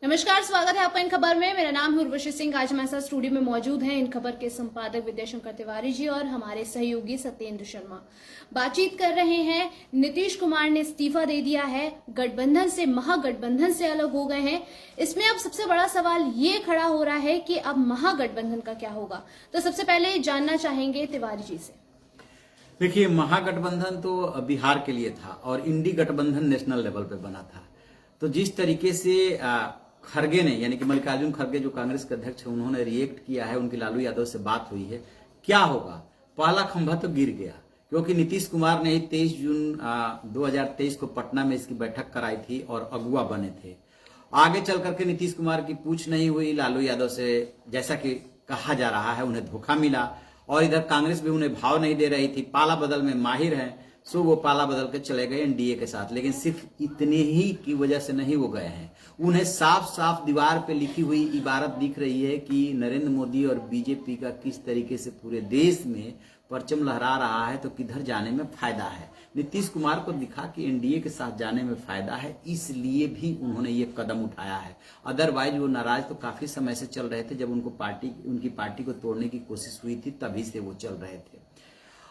नमस्कार, स्वागत है आपका इन खबर में। मेरा नाम है उर्वशी सिंह। आज हमारे साथ स्टूडियो में मौजूद हैं इन खबर के संपादक विद्याशंकर तिवारी जी और हमारे सहयोगी सत्येंद्र शर्मा। बातचीत कर रहे हैं। नीतीश कुमार ने इस्तीफा दे दिया है, गठबंधन से महागठबंधन से अलग हो गए हैं। इसमें अब सबसे बड़ा सवाल ये खड़ा हो रहा है कि अब महागठबंधन का क्या होगा। तो सबसे पहले जानना चाहेंगे तिवारी जी से। देखिए, महागठबंधन तो बिहार के लिए था और इंडी गठबंधन नेशनल लेवल पे बना था। तो जिस तरीके से खरगे ने, यानी कि मल्लिकार्जुन खरगे जो कांग्रेस के अध्यक्ष हैं, उन्होंने रिएक्ट किया है, उनकी लालू यादव से बात हुई है, क्या होगा। पहला खंभा तो गिर गया, क्योंकि नीतीश कुमार ने ही 23 जून 2023 को पटना में इसकी बैठक कराई थी और अगुआ बने थे। आगे चल करके नीतीश कुमार की पूछ नहीं हुई लालू यादव से, जैसा कि कहा जा रहा है उन्हें धोखा मिला, और इधर कांग्रेस भी उन्हें भाव नहीं दे रही थी। पाला बदल में माहिर है, सो वो पाला बदल के चले गए एनडीए के साथ। लेकिन सिर्फ इतने ही की वजह से नहीं वो गए हैं, उन्हें साफ साफ दीवार पे लिखी हुई इबारत दिख रही है कि नरेंद्र मोदी और बीजेपी का किस तरीके से पूरे देश में परचम लहरा रहा है, तो किधर जाने में फायदा है। नीतीश कुमार को दिखा कि एनडीए के साथ जाने में फायदा है, इसलिए भी उन्होंने ये कदम उठाया है। अदरवाइज वो नाराज तो काफी समय से चल रहे थे, जब उनकी पार्टी को तोड़ने की कोशिश हुई थी तभी से वो चल रहे थे।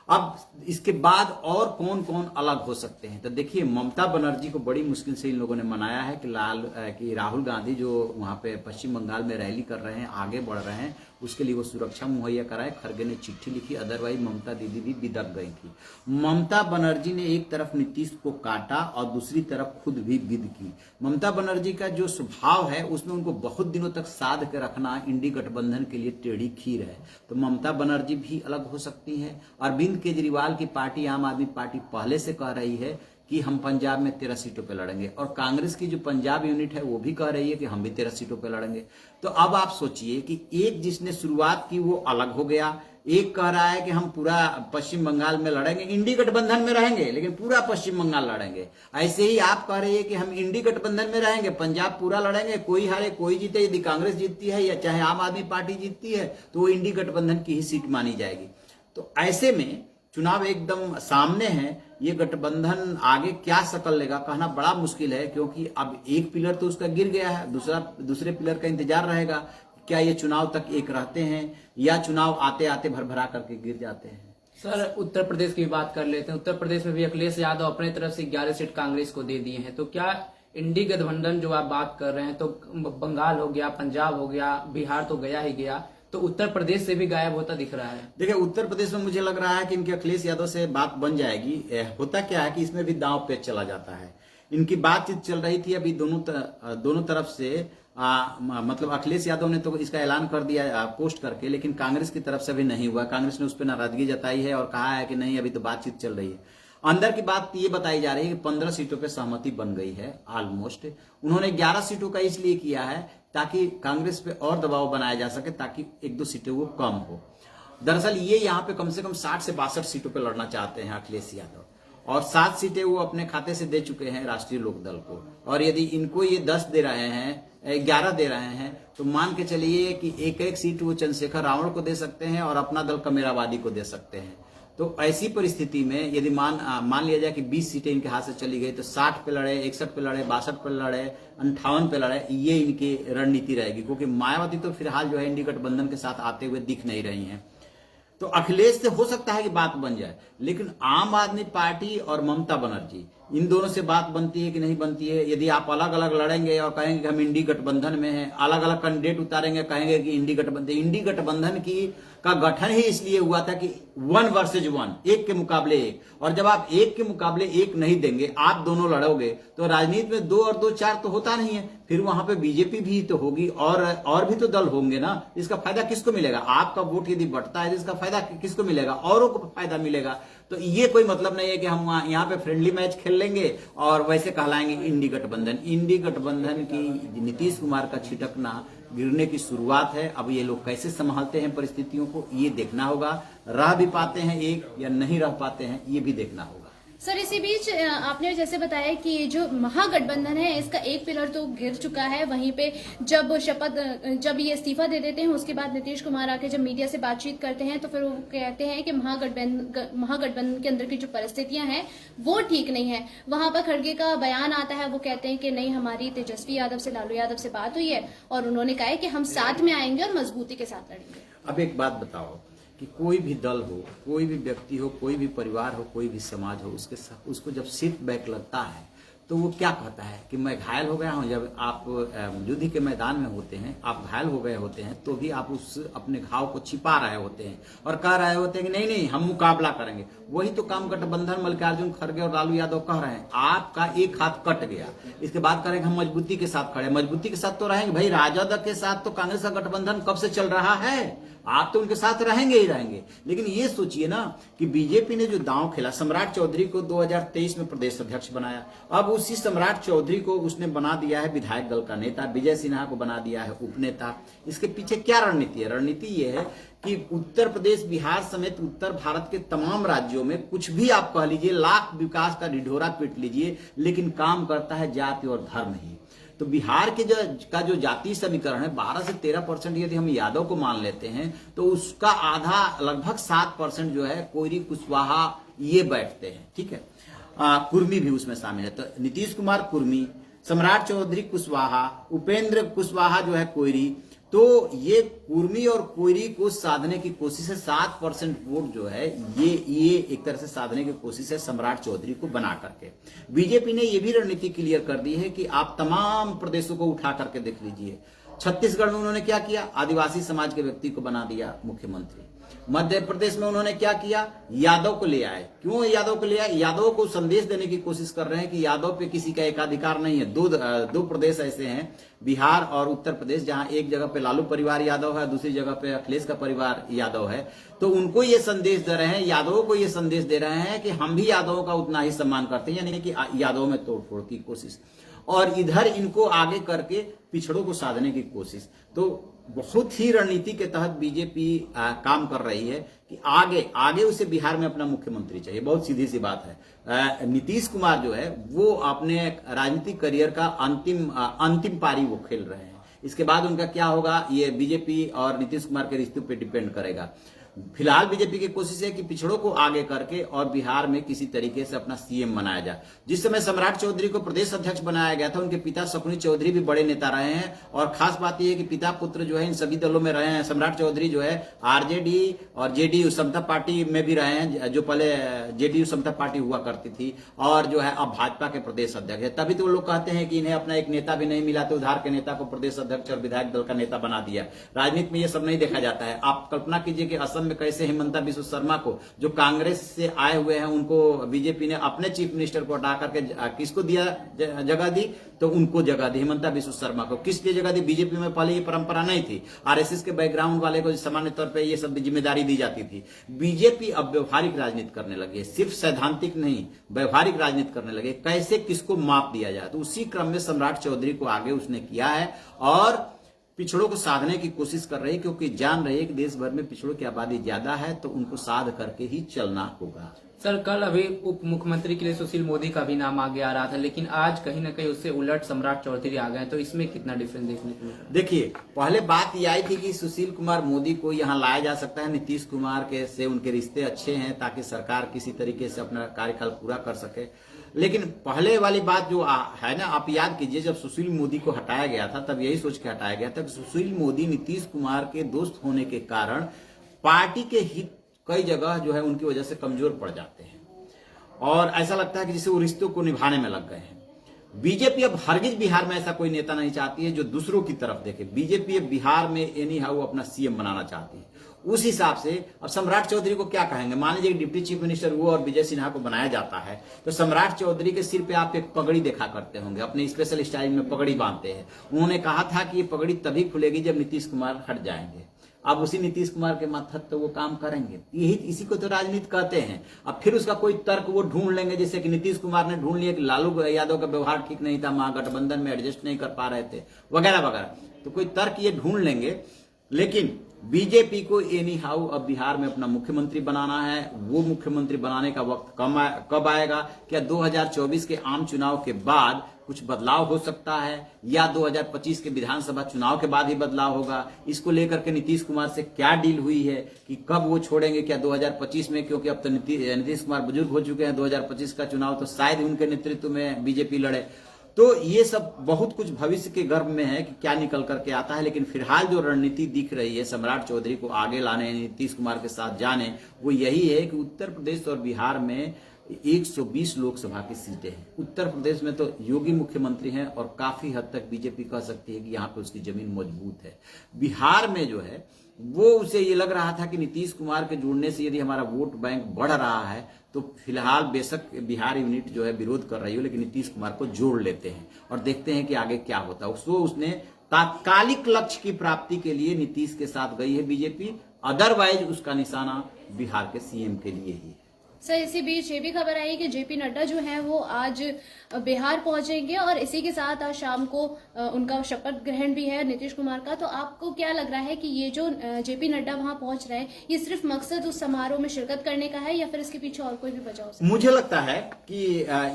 अब इसके बाद और कौन कौन अलग हो सकते हैं, तो देखिए, ममता बनर्जी को बड़ी मुश्किल से इन लोगों ने मनाया है कि राहुल गांधी जो वहां पे पश्चिम बंगाल में रैली कर रहे हैं, आगे बढ़ रहे हैं, उसके लिए वो सुरक्षा मुहैया कराए। खरगे ने चिट्ठी लिखी, अदरवाइज ममता दीदी भी बिदक गई थी। ममता बनर्जी ने एक तरफ नीतीश को काटा और दूसरी तरफ खुद भी बिद की। ममता बनर्जी का जो स्वभाव है, उसमें उनको बहुत दिनों तक साध के रखना इंडी गठबंधन के लिए टेढ़ी खीर है। तो ममता बनर्जी भी अलग हो सकती है। अरविंद केजरीवाल की पार्टी आम आदमी पार्टी पहले से कह रही है कि हम पंजाब में 13 सीटों पे लड़ेंगे, और कांग्रेस की जो पंजाब यूनिट है वो भी कह रही है कि हम भी 13 सीटों पे लड़ेंगे। तो अब आप सोचिए कि एक जिसने शुरुआत की वो अलग हो गया, एक कह रहा है कि हम पूरा पश्चिम बंगाल में लड़ेंगे, इंडी गठबंधन में रहेंगे लेकिन पूरा पश्चिम बंगाल लड़ेंगे। ऐसे ही आप कह रहे हैं कि हम इंडी गठबंधन में रहेंगे, पंजाब पूरा लड़ेंगे, कोई हारे कोई जीते। यदि कांग्रेस जीतती है या चाहे आम आदमी पार्टी जीतती है तो वो इंडी गठबंधन की ही सीट मानी जाएगी। तो ऐसे में चुनाव एकदम सामने है, ये गठबंधन आगे क्या शक्ल लेगा कहना बड़ा मुश्किल है, क्योंकि अब एक पिलर तो उसका गिर गया है, दूसरे पिलर का इंतजार रहेगा। क्या ये चुनाव तक एक रहते हैं या चुनाव आते आते भरभरा करके गिर जाते हैं। सर, उत्तर प्रदेश की बात कर लेते हैं। उत्तर प्रदेश में भी अखिलेश यादव अपने तरफ से 11 सीट कांग्रेस को दे दिए हैं। तो क्या इंडी गठबंधन जो आप बात कर रहे हैं, तो बंगाल हो गया, पंजाब हो गया, बिहार तो गया ही गया, तो उत्तर प्रदेश से भी गायब होता दिख रहा है। देखिए, उत्तर प्रदेश में मुझे लग रहा है कि इनके अखिलेश यादव से बात बन जाएगी। होता क्या है कि इसमें भी दांव पे चला जाता है। इनकी बातचीत चल रही थी अभी दोनों तरफ से। मतलब अखिलेश यादव ने तो इसका ऐलान कर दिया पोस्ट करके, लेकिन कांग्रेस की तरफ से भी नहीं हुआ। कांग्रेस ने उस पर नाराजगी जताई है और कहा है कि नहीं, अभी तो बातचीत चल रही है। अंदर की बात ये बताई जा रही है कि 15 सीटों पे सहमति बन गई है ऑलमोस्ट। उन्होंने 11 सीटों का इसलिए किया है ताकि कांग्रेस पे और दबाव बनाया जा सके, ताकि 1-2 सीटें वो कम हो। दरअसल ये यहाँ पे कम से कम 60 से 62 सीटों पे लड़ना चाहते हैं अखिलेश यादव, और 7 सीटें वो अपने खाते से दे चुके हैं राष्ट्रीय लोकदल को। और यदि इनको ये 10 दे रहे हैं, 11 दे रहे हैं, तो मान के चलिए कि एक सीट वो चंद्रशेखर रावण को दे सकते हैं और अपना दल कमेरावादी को दे सकते हैं। तो ऐसी परिस्थिति में यदि मान लिया जाए कि 20 सीटें इनके हाथ से चली गई, तो 60 पे लड़े, 61 पे लड़े, 62 पे लड़े, 58 पे लड़े, ये इनकी रणनीति रहेगी। क्योंकि मायावती तो फिलहाल जो है इंडी गठबंधन के साथ आते हुए दिख नहीं रही हैं। तो अखिलेश से हो सकता है कि बात बन जाए, लेकिन आम आदमी पार्टी और ममता बनर्जी, इन दोनों से बात बनती है कि नहीं बनती है। यदि आप अलग अलग लड़ेंगे और कहेंगे कि हम इंडी गठबंधन में हैं, अलग अलग कैंडिडेट उतारेंगे, कहेंगे कि इंडी गठबंधन का गठन ही इसलिए हुआ था कि 1 वर्सेज 1, एक के मुकाबले एक। और जब आप एक के मुकाबले एक नहीं देंगे, आप दोनों लड़ोगे, तो राजनीति में 2 और 2 4 तो होता नहीं है। फिर वहां पे बीजेपी भी तो होगी और भी तो दल होंगे ना। इसका फायदा किसको मिलेगा? आपका वोट यदि बढ़ता है तो इसका फायदा किसको मिलेगा? औरों को फायदा मिलेगा। तो ये कोई मतलब नहीं है कि हम यहाँ पे फ्रेंडली मैच खेल लेंगे और वैसे कहलाएंगे इंडी गठबंधन। इंडी गठबंधन की नीतीश कुमार का छिटकना गिरने की शुरुआत है। अब ये लोग कैसे संभालते हैं परिस्थितियों को, ये देखना होगा। रह भी पाते हैं एक या नहीं रह पाते हैं, ये भी देखना होगा। सर इसी बीच आपने जैसे बताया कि जो महागठबंधन है इसका एक पिलर तो गिर चुका है, वहीं पे जब ये इस्तीफा दे देते हैं उसके बाद नीतीश कुमार आके जब मीडिया से बातचीत करते हैं तो फिर वो कहते हैं कि महागठबंधन के अंदर की जो परिस्थितियां हैं वो ठीक नहीं है। वहां पर खड़गे का बयान आता है, वो कहते हैं कि नहीं हमारी तेजस्वी यादव से, लालू यादव से बात हुई है और उन्होंने कहा है कि हम साथ में आएंगे और मजबूती के साथ लड़ेंगे। अब एक बात बताओ कि कोई भी दल हो, कोई भी व्यक्ति हो, कोई भी परिवार हो, कोई भी समाज हो, उसको जब सीट बैक लगता है तो वो क्या कहता है कि मैं घायल हो गया हूं। जब आप युद्ध के मैदान में होते हैं, आप घायल हो गए होते हैं, तो भी आप उस अपने घाव को छिपा रहे होते हैं और कह रहे होते हैं कि नहीं नहीं हम मुकाबला करेंगे। वही तो काम गठबंधन मल्लिकार्जुन खड़गे और लालू यादव कह रहे हैं। आपका एक हाथ कट गया, इसके बाद करेंगे हम मजबूती के साथ खड़े। मजबूती के साथ तो रहेंगे भाई, राजद के साथ तो कांग्रेस का गठबंधन कब से चल रहा है, आप तो उनके साथ रहेंगे ही रहेंगे। लेकिन ये सोचिए ना कि बीजेपी ने जो दांव खेला, सम्राट चौधरी को 2023 में प्रदेश अध्यक्ष बनाया, अब उसी सम्राट चौधरी को उसने बना दिया है विधायक दल का नेता, विजय सिन्हा को बना दिया है उपनेता। इसके पीछे क्या रणनीति है? रणनीति ये है कि उत्तर प्रदेश, बिहार समेत उत्तर भारत के तमाम राज्यों में कुछ भी आप कह लीजिए, लाख विकास का ढिढोरा पीट लीजिए, लेकिन काम करता है जाति और धर्म ही। तो बिहार के जो जातीय समीकरण है 12 से 13% यदि हम यादव को मान लेते हैं तो उसका आधा लगभग 7% जो है कोयरी कुशवाहा ये बैठते हैं, ठीक है। कुर्मी भी उसमें शामिल है। तो नीतीश कुमार कुर्मी, सम्राट चौधरी कुशवाहा, उपेंद्र कुशवाहा जो है कोयरी, तो ये कुर्मी और कोयरी को साधने की कोशिश है। 7% वोट जो है ये एक तरह से साधने की कोशिश है सम्राट चौधरी को बना करके। बीजेपी ने ये भी रणनीति क्लियर कर दी है कि आप तमाम प्रदेशों को उठा करके देख लीजिए। छत्तीसगढ़ में उन्होंने क्या किया, आदिवासी समाज के व्यक्ति को बना दिया मुख्यमंत्री। मध्य प्रदेश में उन्होंने क्या किया, यादव को ले आए। क्यों यादव को ले आए? यादव को संदेश देने की कोशिश कर रहे हैं कि यादव पे किसी का एकाधिकार नहीं है। दो प्रदेश ऐसे हैं, बिहार और उत्तर प्रदेश, जहां एक जगह पे लालू परिवार यादव है, दूसरी जगह पे अखिलेश का परिवार यादव है। तो उनको ये संदेश दे रहे हैं, यादवों को ये संदेश दे रहे हैं कि हम भी यादवों का उतना ही सम्मान करते हैं, यानी कि यादवों में तोड़फोड़ की कोशिश, और इधर इनको आगे करके पिछड़ों को साधने की कोशिश। तो बहुत ही रणनीति के तहत बीजेपी काम कर रही है कि आगे उसे बिहार में अपना मुख्यमंत्री चाहिए। बहुत सीधी सी बात है। नीतीश कुमार जो है वो अपने राजनीतिक करियर का अंतिम पारी वो खेल रहे हैं। इसके बाद उनका क्या होगा ये बीजेपी और नीतीश कुमार के रिश्ते पे डिपेंड करेगा। फिलहाल बीजेपी की कोशिश है कि पिछड़ों को आगे करके और बिहार में किसी तरीके से अपना सीएम बनाया जाए। जिस समय सम्राट चौधरी को प्रदेश अध्यक्ष बनाया गया था, उनके पिता शकुनी चौधरी भी बड़े नेता रहे हैं, और खास बात यह है कि पिता पुत्र जो है इन सभी दलों में रहे हैं। सम्राट चौधरी जो है आरजेडी और जेडीयू समता पार्टी में भी रहे हैं, जो पहले जेडीयू समता पार्टी हुआ करती थी, और जो है अब भाजपा के प्रदेश अध्यक्ष है। तभी तो लोग कहते हैं कि इन्हें अपना एक नेता भी नहीं मिला, तो उधार के नेता को प्रदेश अध्यक्ष और विधायक दल का नेता बना दिया। राजनीति में यह सब नहीं देखा जाता है। आप कल्पना कीजिए कि असम में कैसे हिमंता बिस्वा शर्मा को, जो कांग्रेस से आए हुए हैं, उनको बीजेपी ने अपने चीफ मिनिस्टर को हटा करके किसको दिया जगह दी, तो उनको जगह दी हिमंता बिस्वा शर्मा को। किस लिए जगह दी? बीजेपी में पहले ये परंपरा नहीं थी, आरएसएस के बैकग्राउंड वाले को सामान्य तौर पर ये सब जिम्मेदारी दी जाती थी। बीजेपी अब व्यवहारिक राजनीति करने लगी है, सिर्फ सैद्धांतिक नहीं, व्यवहारिक राजनीति करने लगे, कैसे किसको माप दिया जाए। तो उसी क्रम में सम्राट चौधरी को आगे उसने किया है और पिछड़ों को साधने की कोशिश कर रही है, क्योंकि जान रही है कि देश भर में पिछड़ों की आबादी ज्यादा है, तो उनको साध करके ही चलना होगा। सर कल अभी उप मुख्यमंत्री के लिए सुशील मोदी का भी नाम आगे आ रहा था, लेकिन आज कहीं ना कहीं उससे उलट सम्राट चौधरी आ गए, तो इसमें कितना डिफरेंस देखने को मिला? देखिए, पहले बात यह आई थी कि सुशील कुमार मोदी को यहाँ लाया जा सकता है, नीतीश कुमार के से उनके रिश्ते अच्छे हैं, ताकि सरकार किसी तरीके से अपना कार्यकाल पूरा कर सके। लेकिन पहले वाली बात जो है ना, आप याद कीजिए, जब सुशील मोदी को हटाया गया था तब यही सोच के हटाया गया था कि सुशील मोदी नीतीश कुमार के दोस्त होने के कारण पार्टी के हित कई जगह जो है उनकी वजह से कमजोर पड़ जाते हैं, और ऐसा लगता है कि जैसे वो रिश्तों को निभाने में लग गए हैं। बीजेपी अब हरगिज बिहार में ऐसा कोई नेता नहीं चाहती है जो दूसरों की तरफ देखे। बीजेपी अब बिहार में एनी हाउ अपना सीएम बनाना चाहती है। उस हिसाब से अब सम्राट चौधरी को क्या कहेंगे? मान लीजिए डिप्टी चीफ मिनिस्टर वो और विजय सिन्हा को बनाया जाता है, तो सम्राट चौधरी के सिर पे आप एक पगड़ी देखा करते होंगे, अपने स्पेशल स्टाइल में पगड़ी बांधते हैं। उन्होंने कहा था कि ये पगड़ी तभी खुलेगी जब नीतीश कुमार हट जाएंगे। अब उसी नीतीश कुमार के माथत तो वो काम करेंगे, यही इसी को तो राजनीति कहते हैं। अब फिर उसका कोई तर्क वो ढूंढ लेंगे, जैसे कि नीतीश कुमार ने ढूंढ लिया कि लालू यादव का व्यवहार ठीक नहीं था, महागठबंधन में एडजस्ट नहीं कर पा रहे थे, वगैरह वगैरह। तो कोई तर्क ये ढूंढ लेंगे, लेकिन बीजेपी को एनी हाउ अब बिहार में अपना मुख्यमंत्री बनाना है। वो मुख्यमंत्री बनाने का वक्त कब आएगा? क्या 2024 के आम चुनाव के बाद कुछ बदलाव हो सकता है, या 2025 के विधानसभा चुनाव के बाद ही बदलाव होगा? इसको लेकर के नीतीश कुमार से क्या डील हुई है कि कब वो छोड़ेंगे? क्या 2025 में, क्योंकि अब तो नीतीश कुमार बुजुर्ग हो चुके हैं, 2025 का चुनाव तो शायद उनके नेतृत्व में बीजेपी लड़े। तो ये सब बहुत कुछ भविष्य के गर्भ में है कि क्या निकल करके आता है। लेकिन फिलहाल जो रणनीति दिख रही है सम्राट चौधरी को आगे लाने, नीतीश कुमार के साथ जाने, वो यही है कि उत्तर प्रदेश और बिहार में 120 लोकसभा की सीटें हैं। उत्तर प्रदेश में तो योगी मुख्यमंत्री हैं और काफी हद तक बीजेपी कह सकती है कि यहाँ पे उसकी जमीन मजबूत है। बिहार में जो है वो उसे ये लग रहा था कि नीतीश कुमार के जुड़ने से यदि हमारा वोट बैंक बढ़ रहा है तो फिलहाल बेशक बिहार यूनिट जो है विरोध कर रही हो, लेकिन नीतीश कुमार को जोड़ लेते हैं और देखते हैं कि आगे क्या होता है। उसने तात्कालिक लक्ष्य की प्राप्ति के लिए नीतीश के साथ गई है बीजेपी, अदरवाइज उसका निशाना बिहार के सीएम के लिए ही है। सर, इसी बीच ये भी खबर आई कि जेपी नड्डा जो है वो आज बिहार पहुंचेंगे और इसी के साथ आज शाम को उनका शपथ ग्रहण भी है नीतीश कुमार का। तो आपको क्या लग रहा है कि ये जो जेपी नड्डा वहां पहुंच रहे हैं, ये सिर्फ मकसद उस समारोह में शिरकत करने का है या फिर इसके पीछे और कोई भी वजह हो सकती है? मुझे लगता है कि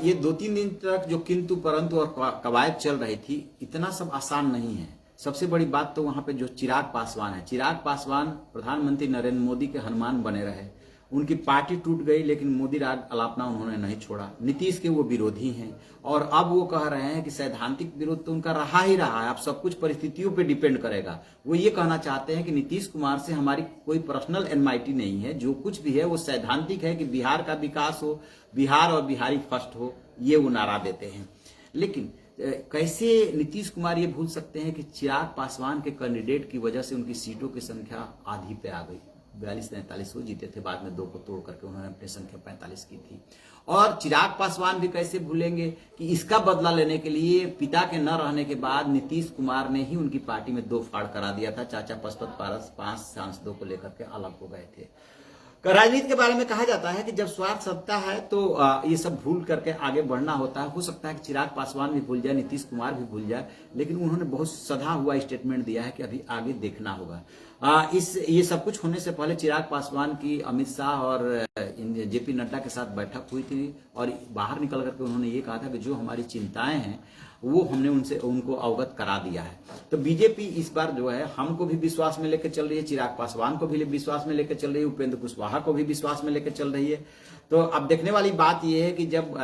ये 2-3 दिन तक जो किंतु परंतु और कवायद चल रही थी, इतना सब आसान नहीं है। सबसे बड़ी बात तो वहां पे जो चिराग पासवान है, चिराग पासवान प्रधानमंत्री नरेंद्र मोदी के हनुमान बने रहे। उनकी पार्टी टूट गई लेकिन मोदी राज अलापना उन्होंने नहीं छोड़ा। नीतीश के वो विरोधी हैं और अब वो कह रहे हैं कि सैद्धांतिक विरोध तो उनका रहा ही रहा है, अब सब कुछ परिस्थितियों पे डिपेंड करेगा। वो ये कहना चाहते हैं कि नीतीश कुमार से हमारी कोई पर्सनल एनमाइटी नहीं है, जो कुछ भी है वो सैद्धांतिक है कि बिहार का विकास हो, बिहार और बिहारी फर्स्ट हो, ये वो नारा देते हैं। लेकिन कैसे नीतीश कुमार ये भूल सकते हैं कि चिराग पासवान के कैंडिडेट की वजह से उनकी सीटों की संख्या आधी पे आ गई। 42-43 वो जीते थे, बाद में 2 को तोड़ करके उन्होंने अपनी संख्या 45 की थी। और चिराग पासवान भी कैसे भूलेंगे कि इसका बदला लेने के लिए पिता के न रहने के बाद नीतीश कुमार ने ही उनकी पार्टी में 2 फाड़ करा दिया था। चाचा पशुपत पारस 5 सांसदों को लेकर के अलग हो गए थे। राजनीति के बारे में कहा जाता है कि जब स्वार्थ सत्ता है तो ये सब भूल करके आगे बढ़ना होता है। हो सकता है कि चिराग पासवान भी भूल जाए, नीतीश कुमार भी भूल जाए, लेकिन उन्होंने बहुत सधा हुआ स्टेटमेंट दिया है कि अभी आगे देखना होगा। ये सब कुछ होने से पहले चिराग पासवान की अमित शाह और जेपी नड्डा के साथ बैठक हुई थी और बाहर निकल करके उन्होंने ये कहा था कि जो हमारी चिंताएं हैं वो हमने उनको अवगत करा दिया है। तो बीजेपी इस बार जो है हमको भी विश्वास में लेकर चल रही है, चिराग पासवान को भी विश्वास में लेकर चल रही है, उपेंद्र कुशवाहा को भी विश्वास में लेकर चल रही है। तो अब देखने वाली बात यह है कि जब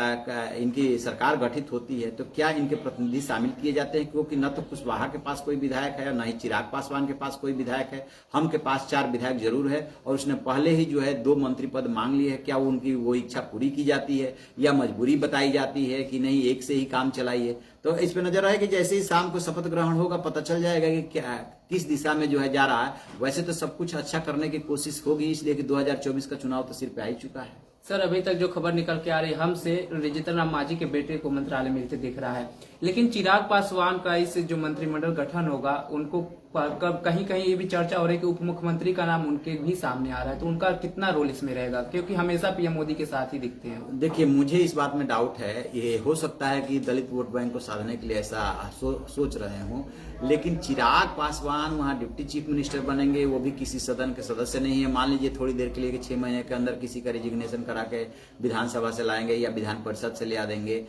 इनकी सरकार गठित होती है तो क्या इनके प्रतिनिधि शामिल किए जाते हैं, क्योंकि न तो कुशवाहा के पास कोई विधायक है, न ही चिराग पासवान के पास कोई विधायक है। हम के पास 4 विधायक जरूर है और उसने पहले ही जो है 2 मंत्री पद मांग लिए है। क्या उनकी वो इच्छा पूरी की जाती है या मजबूरी बताई जाती है कि नहीं एक से ही काम चलाइए? तो इस पे नजर है कि जैसे ही शाम को शपथ ग्रहण होगा पता चल जाएगा कि क्या किस दिशा में जो है जा रहा है। वैसे तो सब कुछ अच्छा करने की कोशिश होगी, इसलिए कि 2024 का चुनाव तो सिर पे आ ही चुका है। सर, अभी तक जो खबर निकल के आ रही है हमसे, जीतन राम मांझी के बेटे को मंत्रालय मिलते दिख रहा है, लेकिन चिराग पासवान का इस जो मंत्रिमंडल गठन होगा उनको कहीं कहीं ये भी चर्चा हो रही है कि उप मुख्यमंत्री का नाम उनके भी सामने आ रहा है, तो उनका कितना रोल इसमें रहेगा, क्योंकि हमेशा पीएम मोदी के साथ ही दिखते हैं। देखिए, मुझे इस बात में डाउट है। ये हो सकता है कि दलित वोट बैंक को साधने के लिए ऐसा सोच रहे हों, लेकिन चिराग पासवान वहां डिप्टी चीफ मिनिस्टर बनेंगे, वो भी किसी सदन के सदस्य नहीं है। मान लीजिए थोड़ी देर के लिए कि 6 महीने के अंदर किसी का रिजिग्नेशन करा के विधानसभा से लाएंगे या विधान परिषद से ले आ देंगे।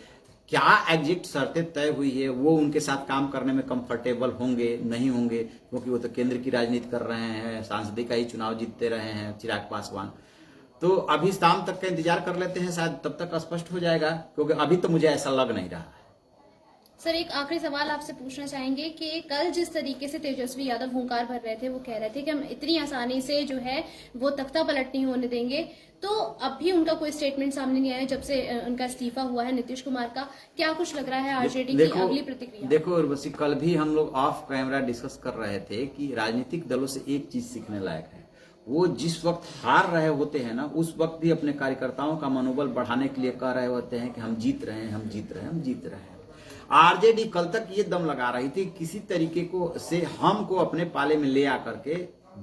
क्या एग्जिट शर्तें तय हुई है, वो उनके साथ काम करने में कंफर्टेबल होंगे नहीं होंगे, क्योंकि वो तो केंद्र की राजनीति कर रहे हैं, सांसदी का ही चुनाव जीतते रहे हैं चिराग पासवान। तो अभी शाम तक का इंतजार कर लेते हैं, शायद तब तक स्पष्ट हो जाएगा, क्योंकि अभी तो मुझे ऐसा लग नहीं रहा है। सर, एक आखिरी सवाल आपसे पूछना चाहेंगे कि कल जिस तरीके से तेजस्वी यादव हुंकार भर रहे थे, वो कह रहे थे कि हम इतनी आसानी से जो है वो तख्ता पलट नहीं होने देंगे, तो अब भी उनका कोई स्टेटमेंट सामने नहीं आया जब से उनका इस्तीफा हुआ है नीतीश कुमार का। क्या कुछ लग रहा है आरजेडी की अगली प्रतिक्रिया? देखो उर्वशी, कल भी हम लोग ऑफ कैमरा डिस्कस कर रहे थे कि राजनीतिक दलों से एक चीज सीखने लायक है। वो जिस वक्त हार रहे होते हैं ना, उस वक्त भी अपने कार्यकर्ताओं का मनोबल बढ़ाने के लिए कह रहे होते हैं कि हम जीत रहे हैं, हम जीत रहे हैं, हम जीत रहे हैं। आरजेडी कल तक ये दम लगा रही थी किसी तरीके को से हमको अपने पाले में ले आकर के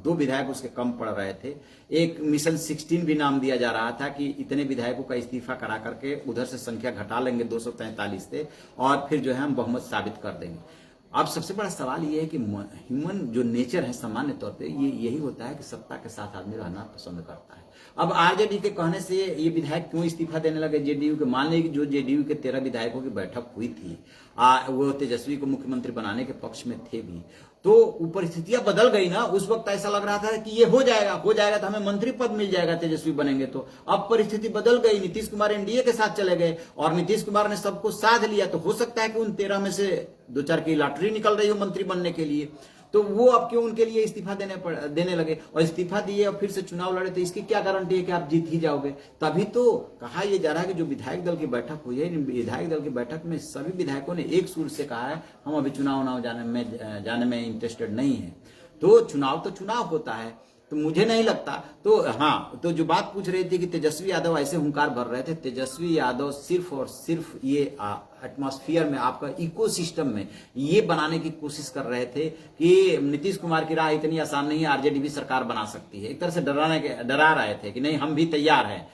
2 विधायक उसके कम पड़ रहे थे। एक मिशन 16 भी नाम दिया जा रहा था कि इतने विधायकों का इस्तीफा करा करके उधर से संख्या घटा लेंगे 243 से और फिर जो है हम बहुमत साबित कर देंगे। अब सबसे बड़ा सवाल ये है कि ह्यूमन जो नेचर है सामान्य तौर पे ये यही होता है कि सत्ता के साथ आदमी रहना पसंद करता है। अब आरजेडी के कहने से ये विधायक क्यों इस्तीफा देने लगे जेडीयू के? मान लें कि जो जेडीयू के 13 विधायकों की बैठक हुई थी, वो तेजस्वी को मुख्यमंत्री बनाने के पक्ष में थे भी, तो परिस्थितियां बदल गई ना। उस वक्त ऐसा लग रहा था कि ये हो जाएगा तो हमें मंत्री पद मिल जाएगा तेजस्वी बनेंगे तो। अब परिस्थिति बदल गई, नीतीश कुमार एनडीए के साथ चले गए और नीतीश कुमार ने सबको साथ लिया, तो हो सकता है कि उन 13 में से 2-4 की लॉटरी निकल रही हो मंत्री बनने के लिए। तो वो अब क्यों उनके लिए इस्तीफा देने लगे, और इस्तीफा दिए और फिर से चुनाव लड़े, तो इसकी क्या गारंटी है कि आप जीत ही जाओगे? तभी तो कहा यह जा रहा है कि जो विधायक दल की बैठक हुई है, विधायक दल की बैठक में सभी विधायकों ने एक सुर से कहा है हम अभी चुनाव जाने में इंटरेस्टेड नहीं है। तो चुनाव होता है, तो मुझे नहीं लगता। तो हाँ, तो जो बात पूछ रही थी कि तेजस्वी यादव ऐसे हुंकार भर रहे थे, तेजस्वी यादव सिर्फ और सिर्फ ये एटमॉस्फेयर में, आपका इकोसिस्टम में ये बनाने की कोशिश कर रहे थे कि नीतीश कुमार की राह इतनी आसान नहीं है, आरजेडी भी सरकार बना सकती है। एक तरह से डरा रहे थे कि नहीं हम भी तैयार हैं।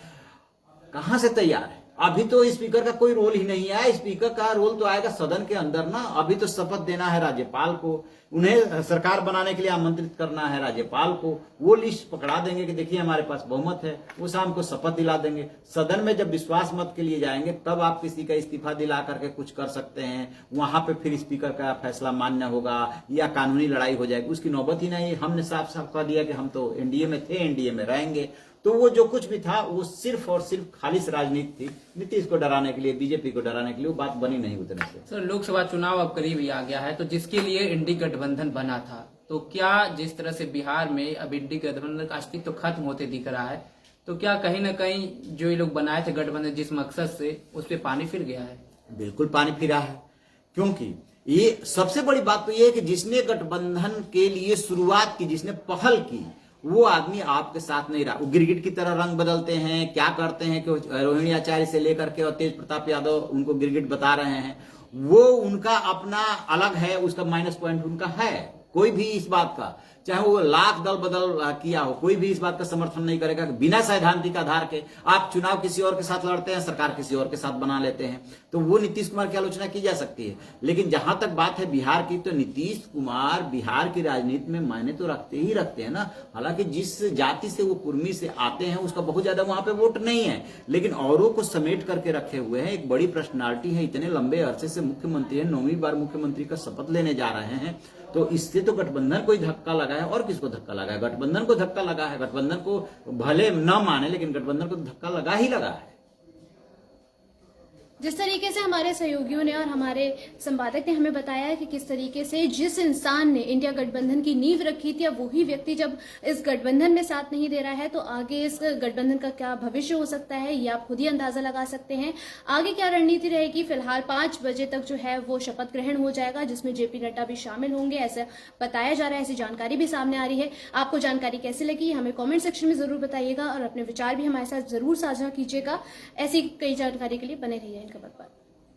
कहां से तैयार है? अभी तो स्पीकर का कोई रोल ही नहीं आया। स्पीकर का रोल तो आएगा सदन के अंदर ना। अभी तो शपथ देना है राज्यपाल को, उन्हें सरकार बनाने के लिए आमंत्रित करना है राज्यपाल को। वो लिस्ट पकड़ा देंगे कि देखिए हमारे पास बहुमत है, वो शाम को शपथ दिला देंगे। सदन में जब विश्वास मत के लिए जाएंगे तब आप किसी का इस्तीफा दिला करके कुछ कर सकते हैं। वहां पे फिर स्पीकर का फैसला मान्य होगा या कानूनी लड़ाई हो जाएगी, उसकी नौबत ही नहीं। हमने साफ साफ कह दिया कि हम तो एनडीए में थे, एनडीए में रहेंगे। तो वो जो कुछ भी था वो सिर्फ और सिर्फ खालिश राजनीति थी, नीतीश को डराने के लिए, बीजेपी को डराने के लिए। वो बात बनी नहीं उतने से। सर, लोकसभा चुनाव अब करीब ही आ गया है, तो जिसके लिए इंडी गठबंधन बना था, तो क्या जिस तरह से बिहार में अब इंडी गठबंधन का अस्तित्व खत्म होते दिख रहा है, तो क्या कहीं ना कहीं जो ये लोग बनाए थे गठबंधन जिस मकसद से, उस पर पानी फिर गया है? बिल्कुल पानी फिरा है, क्योंकि ये सबसे बड़ी बात तो ये है कि जिसने गठबंधन के लिए शुरुआत की, जिसने पहल की, वो आदमी आपके साथ नहीं रहा। वो गिरगिट की तरह रंग बदलते हैं, क्या करते हैं कि रोहिणी आचार्य से लेकर के और तेज प्रताप यादव उनको गिरगिट बता रहे हैं। वो उनका अपना अलग है, उसका माइनस पॉइंट उनका है। कोई भी इस बात का, चाहे वो लाख दल बदल किया हो, कोई भी इस बात का समर्थन नहीं करेगा कि बिना सैद्धांतिक आधार के आप चुनाव किसी और के साथ लड़ते हैं, सरकार किसी और के साथ बना लेते हैं। तो वो नीतीश कुमार की आलोचना की जा सकती है। लेकिन जहां तक बात है बिहार की, तो नीतीश कुमार बिहार की राजनीति में मायने तो रखते ही रखते हैं ना। हालांकि जिस जाति से वो कुर्मी से आते हैं उसका बहुत ज्यादा वहां पे वोट नहीं है, लेकिन औरों को समेट करके रखे हुए हैं। एक बड़ी पर्सनालिटी है, इतने लंबे अरसे से मुख्यमंत्री है, 9वीं बार मुख्यमंत्री का शपथ लेने जा रहे हैं। तो इससे तो गठबंधन को ही धक्का लगा है। और किसको धक्का लगा है? गठबंधन को धक्का लगा है। गठबंधन को भले न माने, लेकिन गठबंधन को धक्का लगा ही लगा है। जिस तरीके से हमारे सहयोगियों ने और हमारे संपादक ने हमें बताया कि किस तरीके से जिस इंसान ने इंडिया गठबंधन की नींव रखी थी, अब वही व्यक्ति जब इस गठबंधन में साथ नहीं दे रहा है, तो आगे इस गठबंधन का क्या भविष्य हो सकता है, ये आप खुद ही अंदाजा लगा सकते हैं। आगे क्या रणनीति रहेगी? फिलहाल 5 बजे तक जो है वो शपथ ग्रहण हो जाएगा, जिसमें जेपी नड्डा भी शामिल होंगे, ऐसा बताया जा रहा है। ऐसी जानकारी भी सामने आ रही है। आपको जानकारी कैसी लगी हमें कॉमेंट सेक्शन में जरूर बताइएगा और अपने विचार भी हमारे साथ जरूर साझा कीजिएगा। ऐसी कई जानकारी के लिए बने रहिए इन खबर पर।